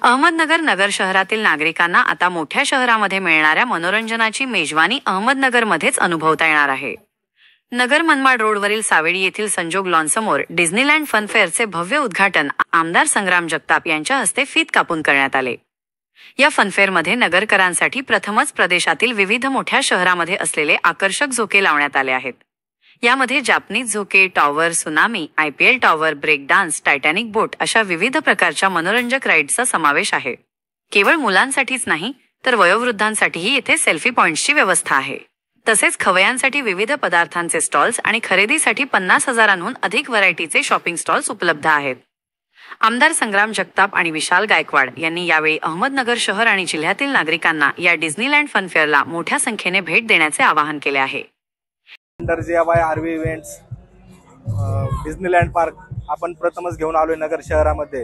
अहमदनगर नगर शहरातील नागरिकांना आता मोठ्या शहरामध्ये मिळणाऱ्या मनोरंजनाची मेजवानी अहमदनगरमध्येच अनुभवता येणार आहे। नगर मनमाड रोडवरील सावेडी येथील संजोग लॉनसमोर डिझनीलँड फनफेअरचे भव्य उद्घाटन आमदार संग्राम जगताप यांच्या हस्ते फीत कापून करण्यात आले। या फनफेअरमध्ये नगरकरांसाठी प्रथमच प्रदेशातील विविध मोठ्या शहरांमध्ये असलेले आकर्षक झोके लावण्यात आले आहेत। यामध्ये जापनीज झोके, tower, tsunami, IPL tower, break dance, Titanic boat अशा विविध प्रकारच्या मनोरंजक राईड्सचा समावेश आहे। केवळ मुलांसाठीच नाही तर वयोवृद्धांसाठीही येथे सेल्फी पॉइंट्सची व्यवस्था आहे। तसेच खवयांसाठी विविध पदार्थांचे स्टॉल्स आणि खरेदीसाठी 50,000हून अधिक व्हरायटीचे शॉपिंग स्टॉल्स उपलब्ध आहेत। आमदार संग्राम जगताप आणि विशाल गायकवाड यांनी यावेळी अहमदनगर शहर आणि जिल्ह्यातील नागरिकांना या डिझनीलँड फनफेअरला मोठ्या संख्येने भेट देण्याचे आवाहन केले आहे। वंडरजिया आरवी इव्हेंट्स डिझनीलँड पार्क आपण प्रथमच घेऊन आलोय नगर शहरामध्ये।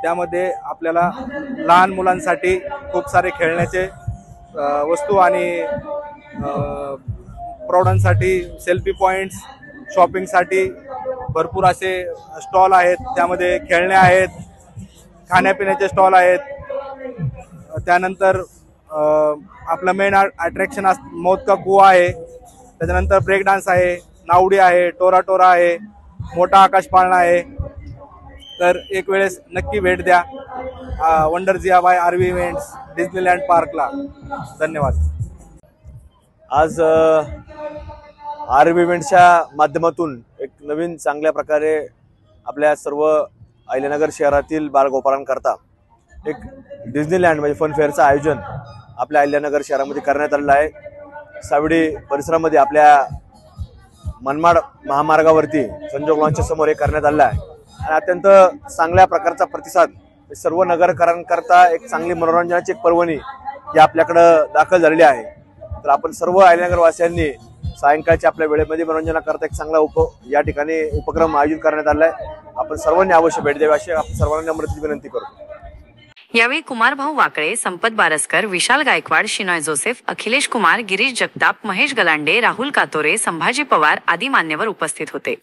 त्यामध्ये आपल्याला लहान मुलांसाठी खूप सारे खेळण्याचे वस्तू आणि प्रौढांसाठी सेल्फी पॉइंट्स, शॉपिंगसाठी भरपूर असे स्टॉल आहेत। त्यामध्ये खेळणे आहेत, खाण्यापिण्याचे स्टॉल आहेत। त्यानंतर आपलं मेन अट्रॅक्शन मौत का कुआ आहे, त्याच्यानंतर ब्रेक डान्स आहे, नावडी आहे, टोरा टोरा आहे, मोठा आकाश पाळणा आहे। तर एक वेळेस नक्की भेट द्या वंडरजिया बाय आरवी इव्हेंट्स डिझनीलँड पार्कला। धन्यवाद। आज आरवी इव्हेंट्सच्या माध्यमातून एक नवीन चांगल्या प्रकारे आपल्या सर्व अहिल्यानगर शहरातील बालगोपाळांकरता एक डिझनीलँड म्हणजे फनफेअरचं आयोजन आपल्या अहिल्यानगर शहरामध्ये करण्यात आलेलं आहे। सावेडी परिसरामध्ये आपल्या मनमाड महामार्गावरती संजोग लॉनच्या समोर हे करण्यात आलेलं आहे आणि अत्यंत चांगल्या प्रकारचा प्रतिसाद सर्व नगरकरांकरता एक चांगली मनोरंजनाची एक पर्वणी ही आपल्याकडं दाखल झालेली आहे। तर आपण सर्व अहिल्यानगर वासियांनी सायंकाळच्या आपल्या वेळेमध्ये मनोरंजनाकरता एक चांगला या ठिकाणी उपक्रम आयोजित करण्यात आला आहे। आपण सर्वांनी अवश्य भेट द्यावी अशी आपण सर्वांना नम्रतेची विनंती करतो। यावेळी कुमारभाऊ वाकळे, संपत बारसकर, विशाल गायकवाड, शिनॉय जोसेफ, अखिलेश कुमार, गिरीश जगताप, महेश गलांडे, राहुल कातोरे, संभाजी पवार आदी मान्यवर उपस्थित होते।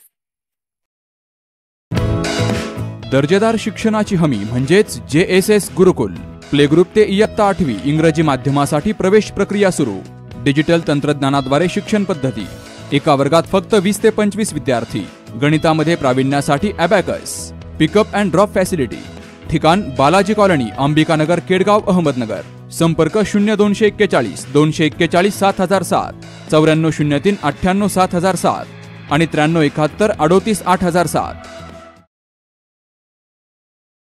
दर्जेदार शिक्षणाची हमी म्हणजेच JSS गुरुकुल। प्ले ग्रुप ते इयत्ता 8वी इंग्रजी माध्यमासाठी प्रवेश प्रक्रिया सुरू। डिजिटल तंत्रज्ञानाद्वारे शिक्षण पद्धती। एका वर्गात फक्त 20 ते 25 विद्यार्थी। गणितामध्ये प्रावीण्यासाठी abacus. Pickup and drop facility. ठिकाण बालाजी कॉलनी, अंबिकानगर, केडगाव, अहमदनगर। संपर्क 0241 241 7007, 9403 98 7007 आणि 9371 38 8007।